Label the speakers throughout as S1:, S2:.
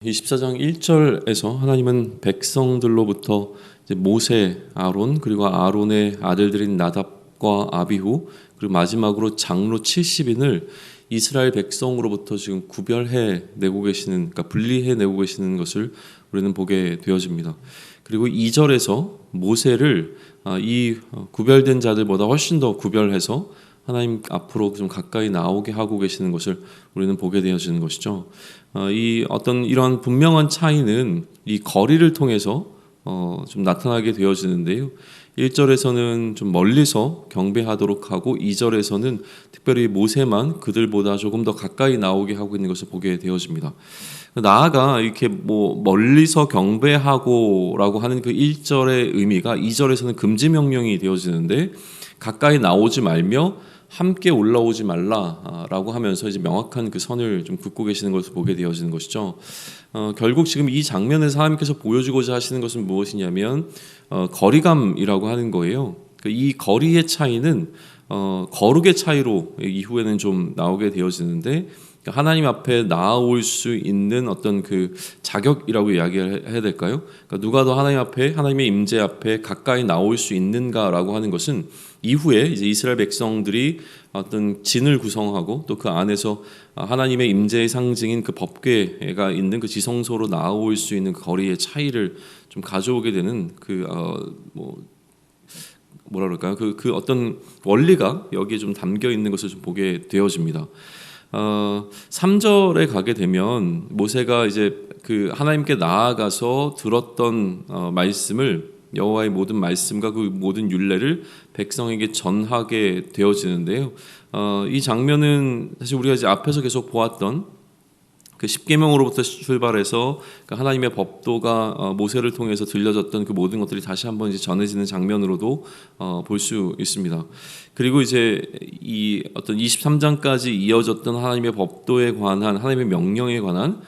S1: 24장 1절에서 하나님은 백성들로부터 이제 모세, 아론 그리고 아론의 아들들인 나답과 아비후 그리고 마지막으로 장로 70인을 이스라엘 백성으로부터 지금 구별해 내고 계시는, 그러니까 분리해 내고 계시는 것을 우리는 보게 되어집니다. 그리고 2절에서 모세를 이 구별된 자들보다 훨씬 더 구별해서 하나님 앞으로 좀 가까이 나오게 하고 계시는 것을 우리는 보게 되어지는 것이죠. 이 어떤 이런 분명한 차이는 이 거리를 통해서 좀 나타나게 되어지는데요. 1절에서는 좀 멀리서 경배하도록 하고 2절에서는 특별히 모세만 그들보다 조금 더 가까이 나오게 하고 있는 것을 보게 되어집니다. 나아가 이렇게 멀리서 경배하고라고 하는 그 1절의 의미가 2절에서는 금지 명령이 되어지는데 가까이 나오지 말며 함께 올라오지 말라라고 하면서 이제 명확한 그 선을 좀 긋고 계시는 것을 보게 되어지는 것이죠. 결국 지금 이 장면에서 하나님께서 보여주고자 하시는 것은 무엇이냐면 거리감이라고 하는 거예요. 이 거리의 차이는 거룩의 차이로 이후에는 좀 나오게 되어지는데 하나님 앞에 나아올 수 있는 어떤 그 자격이라고 이야기를 해야 될까요? 그러니까 누가 더 하나님 앞에, 하나님의 임재 앞에 가까이 나올 수 있는가라고 하는 것은 이후에 이제 이스라엘 백성들이 어떤 진을 구성하고 또 그 안에서 하나님의 임재의 상징인 그 법궤가 있는 그 지성소로 나아올 수 있는 그 거리의 차이를 좀 가져오게 되는 뭐라 그럴까요? 그 어떤 원리가 여기에 좀 담겨 있는 것을 좀 보게 되어집니다. 3절에 가게 되면 모세가 이제 그 하나님께 나아가서 들었던 말씀을 여호와의 모든 말씀과 그 모든 율례를 백성에게 전하게 되어지는데요. 이 장면은 사실 우리가 이제 앞에서 계속 보았던 그 십계명으로부터 출발해서 하나님의 법도가 모세를 통해서 들려졌던 그 모든 것들이 다시 한번 이제 전해지는 장면으로도 볼 수 있습니다. 그리고 이제 이 어떤 23장까지 이어졌던 하나님의 법도에 관한, 하나님의 명령에 관한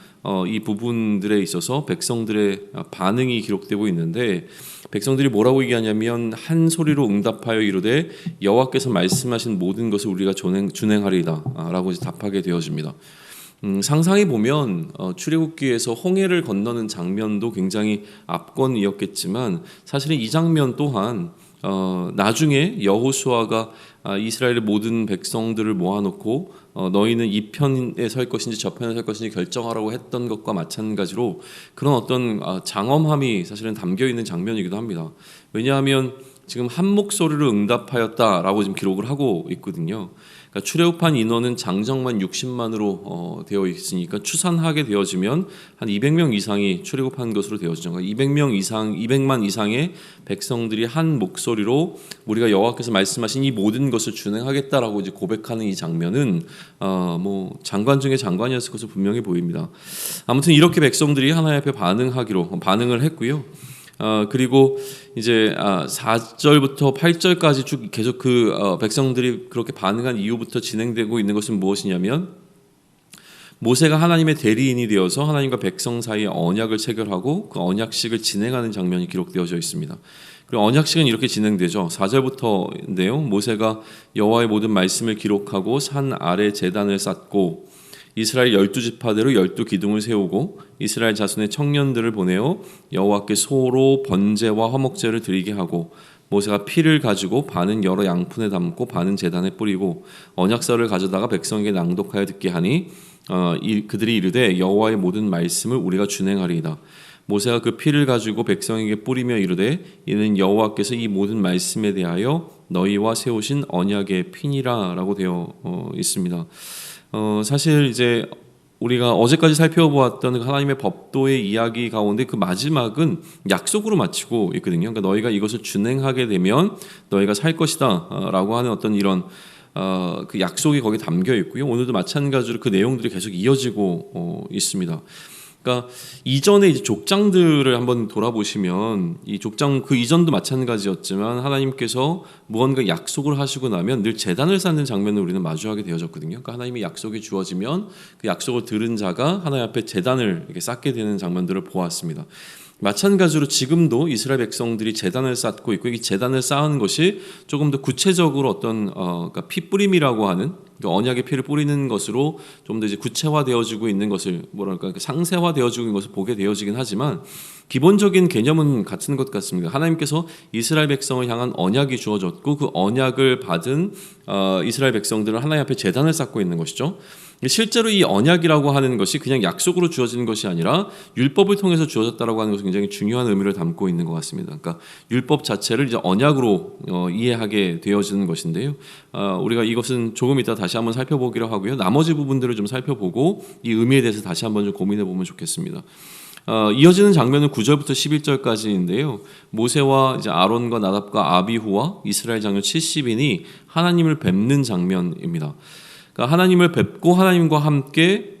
S1: 이 부분들에 있어서 백성들의 반응이 기록되고 있는데, 백성들이 뭐라고 얘기하냐면 한 소리로 응답하여 이르되 여호와께서 말씀하신 모든 것을 우리가 준행하리이다 라고 답하게 되어집니다. 상상해 보면 출애굽기에서 홍해를 건너는 장면도 굉장히 압권이었겠지만 사실은 이 장면 또한 나중에 여호수아가 이스라엘의 모든 백성들을 모아놓고 너희는 이 편에 설 것인지 저 편에 설 것인지 결정하라고 했던 것과 마찬가지로 그런 어떤 장엄함이 사실은 담겨 있는 장면이기도 합니다. 왜냐하면 지금 한 목소리로 응답하였다라고 지금 기록을 하고 있거든요. 그러니까 출애굽한 인원은 장정만 60만으로 되어 있으니까 추산하게 되어지면 한 200명 이상이 출애굽한 것으로 되어지죠. 그러니까 200만 이상의 백성들이 한 목소리로 우리가 여호와께서 말씀하신 이 모든 것을 준행하겠다라고 이제 고백하는 이 장면은 장관 중에 장관이었을 것으로 분명히 보입니다. 아무튼 이렇게 백성들이 하나님 앞에 반응을 했고요. 그리고 이제 4절부터 8절까지 쭉 계속 백성들이 그렇게 반응한 이후부터 진행되고 있는 것은 무엇이냐면 모세가 하나님의 대리인이 되어서 하나님과 백성 사이에 언약을 체결하고 그 언약식을 진행하는 장면이 기록되어져 있습니다. 그리고 언약식은 이렇게 진행되죠. 4절부터인데요. 모세가 여호와의 모든 말씀을 기록하고 산 아래 제단을 쌓고 이스라엘 12지파대로 12기둥을 세우고 이스라엘 자손의 청년들을 보내어 여호와께 소로 번제와 화목제를 드리게 하고 모세가 피를 가지고 반은 여러 양푼에 담고 반은 제단에 뿌리고 언약서를 가져다가 백성에게 낭독하여 듣게 하니 그들이 이르되 여호와의 모든 말씀을 우리가 준행하리이다. 모세가 그 피를 가지고 백성에게 뿌리며 이르되 이는 여호와께서 이 모든 말씀에 대하여 너희와 세우신 언약의 피니라라고 되어 있습니다. 사실 이제 우리가 어제까지 살펴보았던 하나님의 법도의 이야기 가운데 그 마지막은 약속으로 마치고 있거든요. 그러니까 너희가 이것을 준행하게 되면 너희가 살 것이다라고 하는 어떤 이런 그 약속이 거기 담겨 있고요. 오늘도 마찬가지로 그 내용들이 계속 이어지고 있습니다. 그러니까 이전에 이제 족장들을 한번 돌아보시면 이 족장 그 이전도 마찬가지였지만 하나님께서 무언가 약속을 하시고 나면 늘 제단을 쌓는 장면을 우리는 마주하게 되어졌거든요. 그러니까 하나님의 약속이 주어지면 그 약속을 들은 자가 하나님 앞에 제단을 이렇게 쌓게 되는 장면들을 보았습니다. 마찬가지로 지금도 이스라엘 백성들이 제단을 쌓고 있고 이 제단을 쌓은 것이 조금 더 구체적으로 어떤 그러니까 피 뿌림이라고 하는 그러니까 언약의 피를 뿌리는 것으로 좀 더 이제 구체화되어지고 있는 것을 뭐랄까 상세화되어지고 있는 것을 보게 되어지긴 하지만 기본적인 개념은 같은 것 같습니다. 하나님께서 이스라엘 백성을 향한 언약이 주어졌고 그 언약을 받은 이스라엘 백성들은 하나님 앞에 제단을 쌓고 있는 것이죠. 실제로 이 언약이라고 하는 것이 그냥 약속으로 주어지는 것이 아니라 율법을 통해서 주어졌다라고 하는 것은 굉장히 중요한 의미를 담고 있는 것 같습니다. 그러니까 율법 자체를 이제 언약으로 이해하게 되어지는 것인데요. 우리가 이것은 조금 이따 다시 한번 살펴보기로 하고요. 나머지 부분들을 좀 살펴보고 이 의미에 대해서 다시 한번 좀 고민해 보면 좋겠습니다. 이어지는 장면은 9절부터 11절까지인데요. 모세와 이제 아론과 나답과 아비후와 이스라엘 장로 70인이 하나님을 뵙는 장면입니다. 그러니까 하나님을 뵙고 하나님과 함께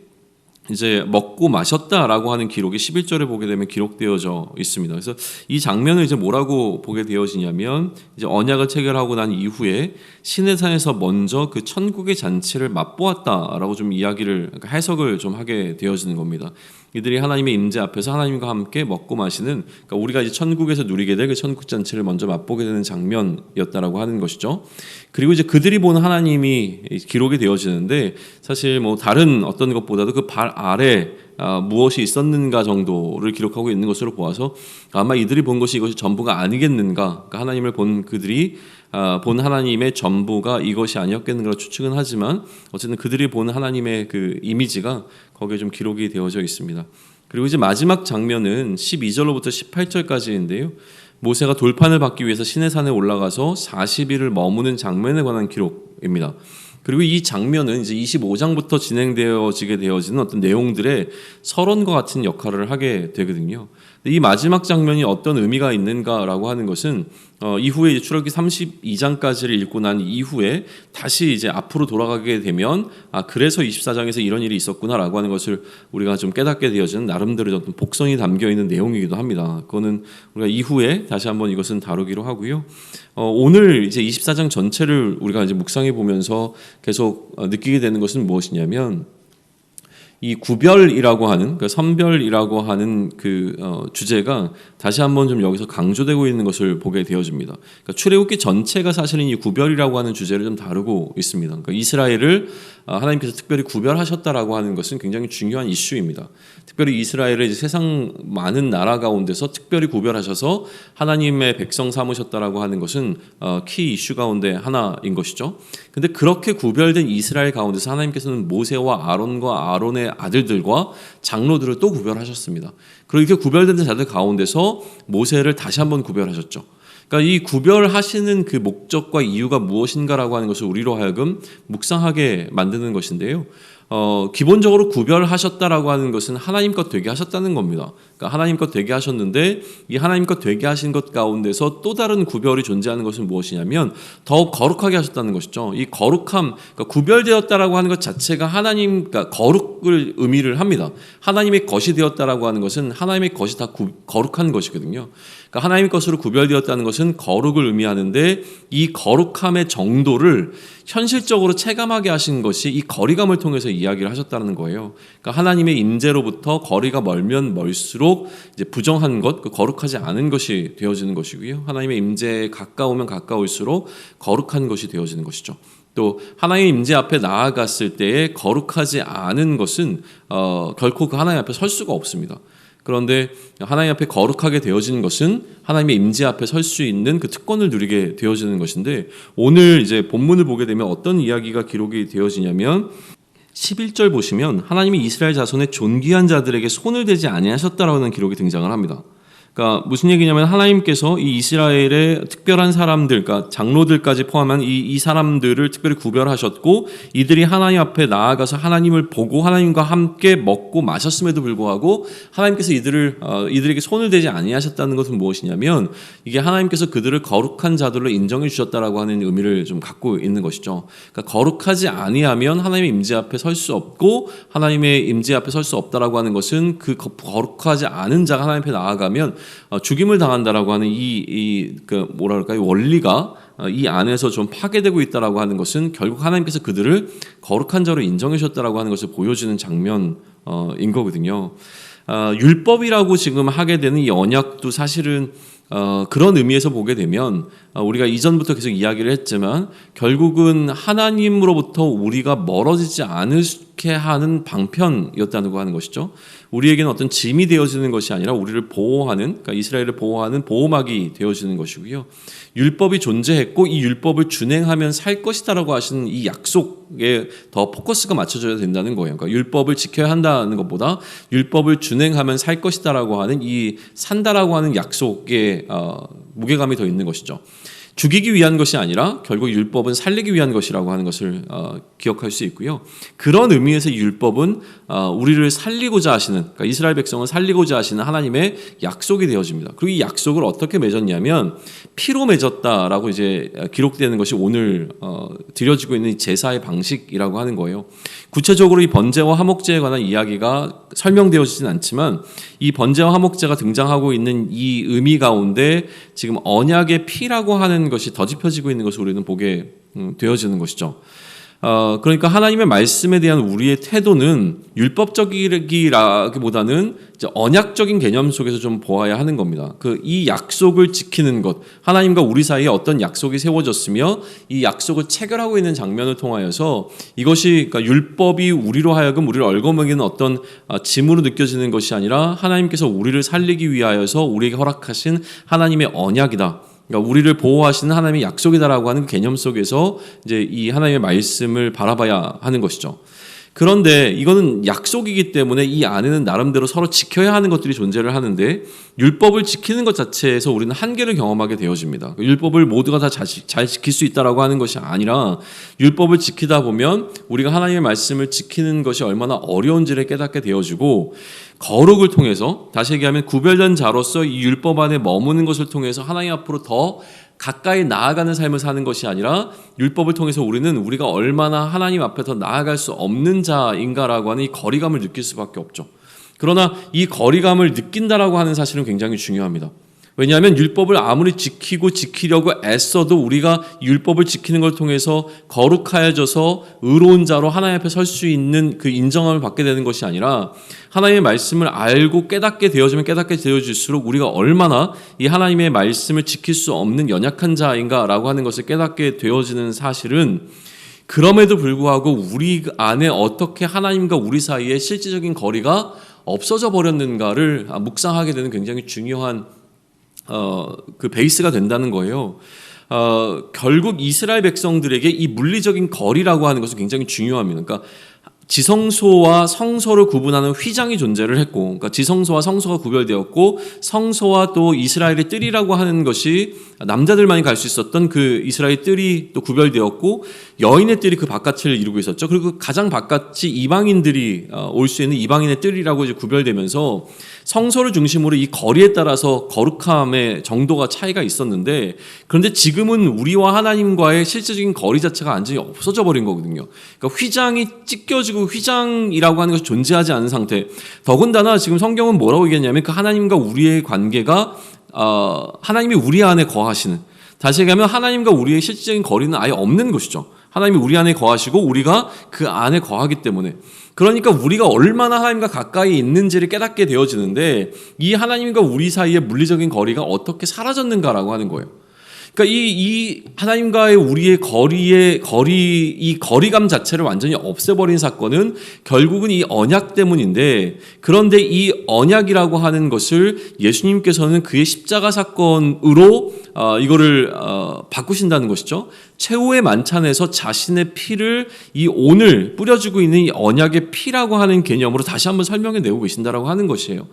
S1: 이제 먹고 마셨다라고 하는 기록이 11절에 보게 되면 기록되어져 있습니다. 그래서 이 장면을 이제 뭐라고 보게 되어지냐면 이제 언약을 체결하고 난 이후에 시내산에서 먼저 그 천국의 잔치를 맛보았다라고 좀 이야기를 그러니까 해석을 좀 하게 되어지는 겁니다. 이들이 하나님의 임재 앞에서 하나님과 함께 먹고 마시는 그러니까 우리가 이제 천국에서 누리게 될 그 천국 잔치를 먼저 맛보게 되는 장면이었다라고 하는 것이죠. 그리고 이제 그들이 본 하나님이 기록이 되어지는데 사실 뭐 다른 어떤 것보다도 그 발 아래 무엇이 있었는가 정도를 기록하고 있는 것으로 보아서 아마 이들이 본 것이 이것이 전부가 아니겠는가, 그러니까 하나님을 본 그들이 본 하나님의 전부가 이것이 아니었겠는가 추측은 하지만 어쨌든 그들이 본 하나님의 그 이미지가 거기에 좀 기록이 되어져 있습니다. 그리고 이제 마지막 장면은 12절로부터 18절까지인데요. 모세가 돌판을 받기 위해서 시내산에 올라가서 40일을 머무는 장면에 관한 기록입니다. 그리고 이 장면은 이제 25장부터 진행되어지게 되어지는 어떤 내용들의 서론과 같은 역할을 하게 되거든요. 이 마지막 장면이 어떤 의미가 있는가라고 하는 것은 이후에 출애굽기 32장까지를 읽고 난 이후에 다시 이제 앞으로 돌아가게 되면 그래서 24장에서 이런 일이 있었구나라고 하는 것을 우리가 좀 깨닫게 되어지는 나름대로 어떤 복선이 담겨 있는 내용이기도 합니다. 그거는 우리가 이후에 다시 한번 이것은 다루기로 하고요. 오늘 이제 24장 전체를 우리가 이제 묵상해 보면서 계속 느끼게 되는 것은 무엇이냐면 이 구별이라고 하는 그 선별이라고 하는 그 주제가 다시 한번 좀 여기서 강조되고 있는 것을 보게 되어집니다. 그러니까 출애굽기 전체가 사실은 이 구별이라고 하는 주제를 좀 다루고 있습니다. 그러니까 이스라엘을 하나님께서 특별히 구별하셨다라고 하는 것은 굉장히 중요한 이슈입니다. 특별히 이스라엘을 이제 세상 많은 나라 가운데서 특별히 구별하셔서 하나님의 백성 삼으셨다라고 하는 것은 키 이슈 가운데 하나인 것이죠. 근데 그렇게 구별된 이스라엘 가운데서 하나님께서는 모세와 아론과 아론의 아들들과 장로들을 또 구별하셨습니다. 그렇게 구별된 자들 가운데서 모세를 다시 한번 구별하셨죠. 그러니까 이 구별하시는 그 목적과 이유가 무엇인가라고 하는 것을 우리로 하여금 묵상하게 만드는 것인데요. 기본적으로 구별하셨다라고 하는 것은 하나님 것 되게 하셨다는 겁니다. 그러니까 하나님 것 되게 하셨는데 이 하나님 것 되게 하신 것 가운데서 또 다른 구별이 존재하는 것은 무엇이냐면 더욱 거룩하게 하셨다는 것이죠. 이 거룩함, 그러니까 구별되었다라고 하는 것 자체가 하나님, 그러니까 거룩을 의미를 합니다. 하나님의 것이 되었다라고 하는 것은 하나님의 것이 다 거룩한 것이거든요. 그러니까 하나님의 것으로 구별되었다는 것은 거룩을 의미하는데 이 거룩함의 정도를 현실적으로 체감하게 하신 것이 이 거리감을 통해서 이야기를 하셨다는 거예요. 그러니까 하나님의 임재로부터 거리가 멀면 멀수록 이제 부정한 것, 그 거룩하지 않은 것이 되어지는 것이고요. 하나님의 임재에 가까우면 가까울수록 거룩한 것이 되어지는 것이죠. 또 하나님의 임재 앞에 나아갔을 때에 거룩하지 않은 것은 결코 그 하나님 앞에 설 수가 없습니다. 그런데 하나님 앞에 거룩하게 되어지는 것은 하나님의 임재 앞에 설 수 있는 그 특권을 누리게 되어지는 것인데 오늘 이제 본문을 보게 되면 어떤 이야기가 기록이 되어지냐면 11절 보시면 하나님이 이스라엘 자손의 존귀한 자들에게 손을 대지 아니하셨다라는 기록이 등장을 합니다. 그러니까 무슨 얘기냐면 하나님께서 이 이스라엘의 특별한 사람들, 그러니까 장로들까지 포함한 이 사람들을 특별히 구별하셨고 이들이 하나님 앞에 나아가서 하나님을 보고 하나님과 함께 먹고 마셨음에도 불구하고 하나님께서 이들에게 손을 대지 아니하셨다는 것은 무엇이냐면 이게 하나님께서 그들을 거룩한 자들로 인정해 주셨다라고 하는 의미를 좀 갖고 있는 것이죠. 그러니까 거룩하지 아니하면 하나님의 임재 앞에 설 수 없고 하나님의 임재 앞에 설 수 없다라고 하는 것은 그 거룩하지 않은 자가 하나님 앞에 나아가면 죽임을 당한다라고 하는 그 뭐라 그럴까요? 원리가 이 안에서 좀 파괴되고 있다라고 하는 것은 결국 하나님께서 그들을 거룩한 자로 인정해 주셨다라고 하는 것을 보여주는 장면인 거거든요. 율법이라고 지금 하게 되는 이 언약도 사실은 그런 의미에서 보게 되면 우리가 이전부터 계속 이야기를 했지만 결국은 하나님으로부터 우리가 멀어지지 않게 하는 방편이었다고 하는 것이죠. 우리에게는 어떤 짐이 되어지는 것이 아니라 우리를 보호하는, 그러니까 이스라엘을 보호하는 보호막이 되어지는 것이고요. 율법이 존재했고 이 율법을 준행하면 살 것이다라고 하시는 이 약속에 더 포커스가 맞춰져야 된다는 거예요. 그러니까 율법을 지켜야 한다는 것보다 율법을 준행하면 살 것이다라고 하는 이 산다라고 하는 약속에 무게감이 더 있는 것이죠. 죽이기 위한 것이 아니라 결국 율법은 살리기 위한 것이라고 하는 것을 기억할 수 있고요. 그런 의미에서 율법은 우리를 살리고자 하시는, 그러니까 이스라엘 백성을 살리고자 하시는 하나님의 약속이 되어집니다. 그리고 이 약속을 어떻게 맺었냐면 피로 맺었다라고 이제 기록되는 것이 오늘 드려지고 있는 제사의 방식이라고 하는 거예요. 구체적으로 이 번제와 화목제에 관한 이야기가 설명되어지진 않지만 이 번제와 화목제가 등장하고 있는 이 의미 가운데 지금 언약의 피라고 하는 것이 더집혀지고 있는 것을 우리는 보게 되어지는 것이죠. 그러니까 하나님의 말씀에 대한 우리의 태도는 율법적이라기보다는 이제 언약적인 개념 속에서 좀 보아야 하는 겁니다. 이 약속을 지키는 것, 하나님과 우리 사이에 어떤 약속이 세워졌으며 이 약속을 체결하고 있는 장면을 통하여서 이것이 그러니까 율법이 우리로 하여금 우리를 얽어먹이는 어떤 짐으로 느껴지는 것이 아니라 하나님께서 우리를 살리기 위하여서 우리에게 허락하신 하나님의 언약이다. 그러니까 우리를 보호하시는 하나님의 약속이다라고 하는 개념 속에서 이제 이 하나님의 말씀을 바라봐야 하는 것이죠. 그런데 이거는 약속이기 때문에 이 안에는 나름대로 서로 지켜야 하는 것들이 존재를 하는데 율법을 지키는 것 자체에서 우리는 한계를 경험하게 되어집니다. 율법을 모두가 다 잘 지킬 수 있다라고 하는 것이 아니라 율법을 지키다 보면 우리가 하나님의 말씀을 지키는 것이 얼마나 어려운지를 깨닫게 되어지고 거룩을 통해서, 다시 얘기하면 구별된 자로서 이 율법 안에 머무는 것을 통해서 하나님 앞으로 더 가까이 나아가는 삶을 사는 것이 아니라 율법을 통해서 우리가 얼마나 하나님 앞에 더 나아갈 수 없는 자인가라고 하는 이 거리감을 느낄 수밖에 없죠. 그러나 이 거리감을 느낀다라고 하는 사실은 굉장히 중요합니다. 왜냐하면 율법을 아무리 지키려고 애써도 우리가 율법을 지키는 걸 통해서 거룩하여져서 의로운 자로 하나님 앞에 설 수 있는 그 인정함을 받게 되는 것이 아니라 하나님의 말씀을 알고 깨닫게 되어질수록 우리가 얼마나 이 하나님의 말씀을 지킬 수 없는 연약한 자인가라고 하는 것을 깨닫게 되어지는 사실은 그럼에도 불구하고 우리 안에 어떻게 하나님과 우리 사이에 실질적인 거리가 없어져 버렸는가를 묵상하게 되는 굉장히 중요한 그 베이스가 된다는 거예요. 결국 이스라엘 백성들에게 이 물리적인 거리라고 하는 것은 굉장히 중요합니다. 그러니까 지성소와 성소를 구분하는 휘장이 존재를 했고, 그러니까 지성소와 성소가 구별되었고, 성소와 또 이스라엘의 뜰이라고 하는 것이 남자들만이 갈 수 있었던 그 이스라엘 뜰이 또 구별되었고, 여인의 뜰이 그 바깥을 이루고 있었죠. 그리고 가장 바깥이 이방인들이 올 수 있는 이방인의 뜰이라고 이제 구별되면서 성소를 중심으로 이 거리에 따라서 거룩함의 정도가 차이가 있었는데, 그런데 지금은 우리와 하나님과의 실질적인 거리 자체가 완전히 없어져 버린 거거든요. 그러니까 휘장이 찢겨지고 휘장이라고 하는 것이 존재하지 않은 상태. 더군다나 지금 성경은 뭐라고 얘기했냐면 그 하나님과 우리의 관계가 하나님이 우리 안에 거하시는, 다시 얘기하면 하나님과 우리의 실질적인 거리는 아예 없는 것이죠. 하나님이 우리 안에 거하시고 우리가 그 안에 거하기 때문에, 그러니까 우리가 얼마나 하나님과 가까이 있는지를 깨닫게 되어지는데 이 하나님과 우리 사이의 물리적인 거리가 어떻게 사라졌는가라고 하는 거예요. 그러니까 이 하나님과의 우리의 이 거리감 자체를 완전히 없애버린 사건은 결국은 이 언약 때문인데, 그런데 이 언약이라고 하는 것을 예수님께서는 그의 십자가 사건으로 이거를 바꾸신다는 것이죠. 최후의 만찬에서 자신의 피를 이 오늘 뿌려주고 있는 이 언약의 피라고 하는 개념으로 다시 한번 설명해 내고 계신다라고 하는 것이에요.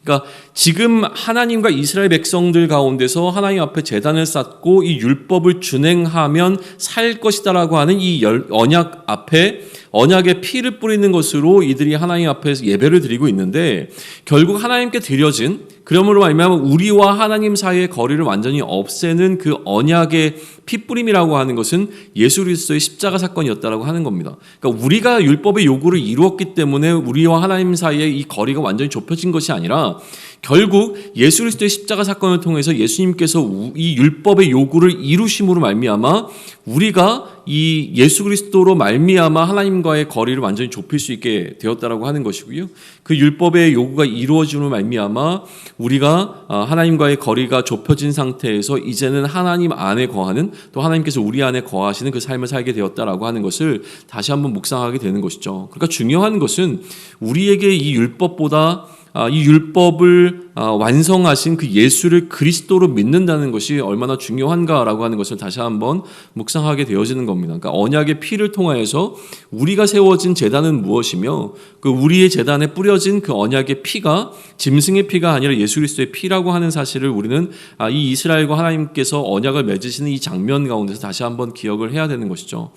S1: 그러니까 지금 하나님과 이스라엘 백성들 가운데서 하나님 앞에 제단을 쌓고 이 율법을 준행하면 살 것이다라고 하는 이 언약 앞에 언약의 피를 뿌리는 것으로 이들이 하나님 앞에서 예배를 드리고 있는데, 결국 하나님께 드려진 그러므로 말미암아 우리와 하나님 사이의 거리를 완전히 없애는 그 언약의 피뿌림이라고 하는 것은 예수 그리스도의 십자가 사건이었다라고 하는 겁니다. 그러니까 우리가 율법의 요구를 이루었기 때문에 우리와 하나님 사이의 이 거리가 완전히 좁혀진 것이 아니라 결국 예수 그리스도의 십자가 사건을 통해서 예수님께서 이 율법의 요구를 이루심으로 말미암아 우리가 이 예수 그리스도로 말미암아 하나님과의 거리를 완전히 좁힐 수 있게 되었다라고 하는 것이고요. 그 율법의 요구가 이루어짐으로 말미암아 우리가 하나님과의 거리가 좁혀진 상태에서 이제는 하나님 안에 거하는, 또 하나님께서 우리 안에 거하시는 그 삶을 살게 되었다라고 하는 것을 다시 한번 묵상하게 되는 것이죠. 그러니까 중요한 것은 우리에게 이 율법보다 이 율법을 완성하신 그 예수를 그리스도로 믿는다는 것이 얼마나 중요한가라고 하는 것을 다시 한번 묵상하게 되어지는 겁니다. 그러니까 언약의 피를 통하여서 우리가 세워진 제단은 무엇이며 그 우리의 제단에 뿌려진 그 언약의 피가 짐승의 피가 아니라 예수 그리스도의 피라고 하는 사실을 우리는 이 이스라엘과 하나님께서 언약을 맺으시는 이 장면 가운데서 다시 한번 기억을 해야 되는 것이죠.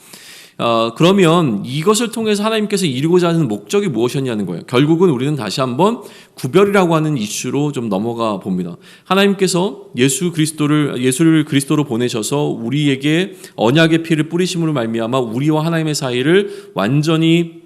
S1: 그러면 이것을 통해서 하나님께서 이루고자 하는 목적이 무엇이었냐는 거예요. 결국은 우리는 다시 한번 구별이라고 하는 이슈로 좀 넘어가 봅니다. 하나님께서 예수를 그리스도로 보내셔서 우리에게 언약의 피를 뿌리심으로 말미암아 우리와 하나님의 사이를 완전히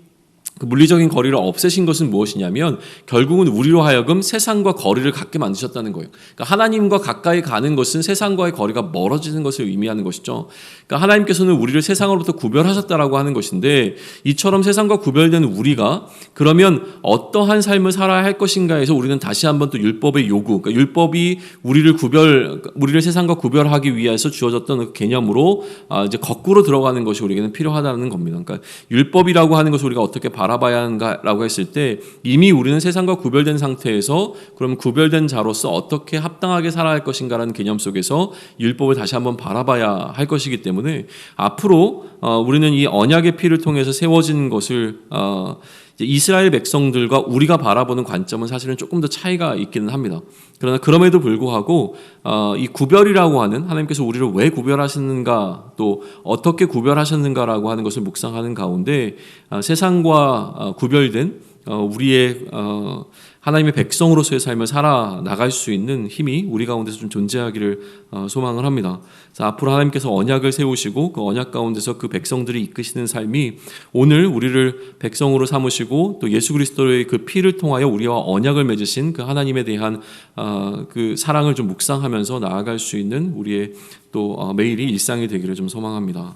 S1: 그 물리적인 거리를 없애신 것은 무엇이냐면 결국은 우리로 하여금 세상과 거리를 갖게 만드셨다는 거예요. 그러니까 하나님과 가까이 가는 것은 세상과의 거리가 멀어지는 것을 의미하는 것이죠. 그러니까 하나님께서는 우리를 세상으로부터 구별하셨다라고 하는 것인데 이처럼 세상과 구별된 우리가 그러면 어떠한 삶을 살아야 할 것인가에서 우리는 다시 한번 또 율법의 요구, 그러니까 율법이 우리를 세상과 구별하기 위해서 주어졌던 그 개념으로 이제 거꾸로 들어가는 것이 우리에게는 필요하다는 겁니다. 그러니까 율법이라고 하는 것을 우리가 어떻게 바라봐야 하는가라고 했을 때 이미 우리는 세상과 구별된 상태에서 그럼 구별된 자로서 어떻게 합당하게 살아야 할 것인가라는 개념 속에서 율법을 다시 한번 바라봐야 할 것이기 때문에 앞으로 우리는 이 언약의 피를 통해서 세워진 것을 이스라엘 백성들과 우리가 바라보는 관점은 사실은 조금 더 차이가 있기는 합니다. 그러나 그럼에도 불구하고 이 구별이라고 하는 하나님께서 우리를 왜 구별하셨는가 또 어떻게 구별하셨는가라고 하는 것을 묵상하는 가운데 세상과 구별된 우리의 하나님의 백성으로서의 삶을 살아나갈 수 있는 힘이 우리 가운데서 좀 존재하기를 소망을 합니다. 그래서 앞으로 하나님께서 언약을 세우시고 그 언약 가운데서 그 백성들이 이끄시는 삶이 오늘 우리를 백성으로 삼으시고 또 예수 그리스도의 그 피를 통하여 우리와 언약을 맺으신 그 하나님에 대한 그 사랑을 좀 묵상하면서 나아갈 수 있는 우리의 또 매일이 일상이 되기를 좀 소망합니다.